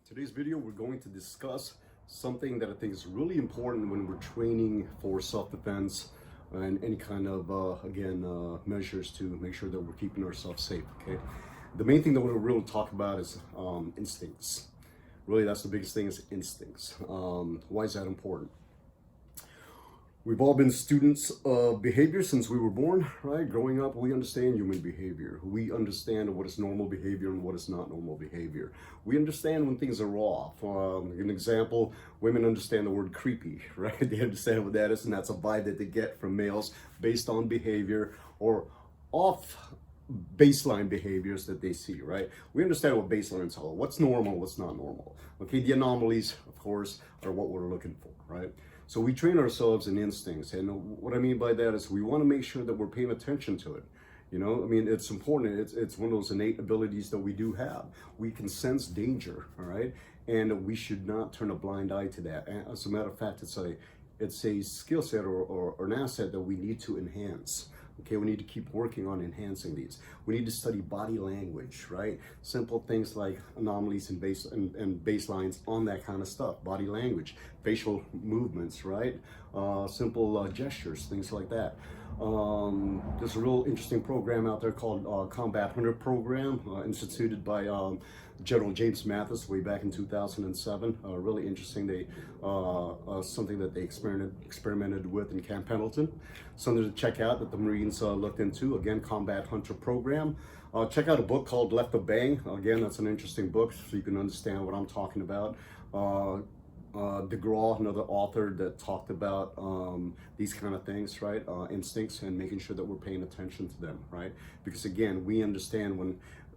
Today's video, we're going to discuss something that I think is really important when we're training for self-defense and any kind of, measures to make sure that we're keeping ourselves safe, okay? The main thing that we're really talk about is instincts. Really, that's the biggest thing is instincts. Why is that important? We've all been students of behavior since we were born, right? Growing up, we understand human behavior. We understand what is normal behavior and what is not normal behavior. We understand when things are off. An example, women understand the word creepy, right? They understand what that is, and that's a vibe that they get from males based on behavior or off baseline behaviors that they see, right? We understand what baselines are, what's normal, what's not normal. Okay, the anomalies, of course, are what we're looking for, right? So we train ourselves in instincts, and what I mean by that is we want to make sure that we're paying attention to it. You know, I mean, it's important. It's one of those innate abilities that we do have. We can sense danger, all right, and we should not turn a blind eye to that. And as a matter of fact, it's a skill set or an asset that we need to enhance. Okay, we need to keep working on enhancing these. We need to study body language, right? Simple things like anomalies and baselines on that kind of stuff. Body language, facial movements, right? Simple gestures, things like that. There's a real interesting program out there called Combat Hunter Program, instituted by General James Mathis way back in 2007. Really interesting. They something that they experimented with in Camp Pendleton. Something to check out that the Marines looked into. Again, Combat Hunter Program. Check out a book called Left of Bang. Again, that's an interesting book, so you can understand what I'm talking about. DeGraw, another author that talked about these kind of things, right? Instincts, and making sure that we're paying attention to them, right? Because again, we understand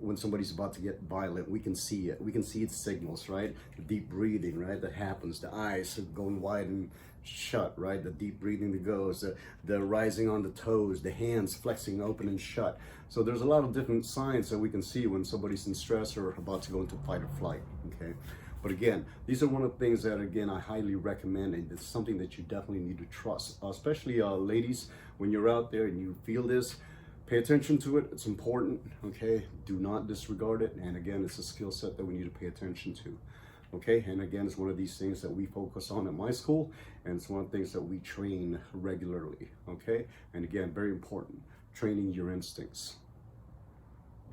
when somebody's about to get violent, we can see it. We can see its signals, right? The deep breathing, right? That happens. The eyes going wide and shut, right? The deep breathing that goes, the rising on the toes, the hands flexing open and shut. So there's a lot of different signs that we can see when somebody's in stress or about to go into fight or flight, okay? But again, these are one of the things that, again, I highly recommend, and it's something that you definitely need to trust, especially ladies, when you're out there and you feel this, pay attention to it. It's important, okay? Do not disregard it. And again, it's a skill set that we need to pay attention to, okay? And again, it's one of these things that we focus on at my school, and it's one of the things that we train regularly, okay? And again, very important, training your instincts.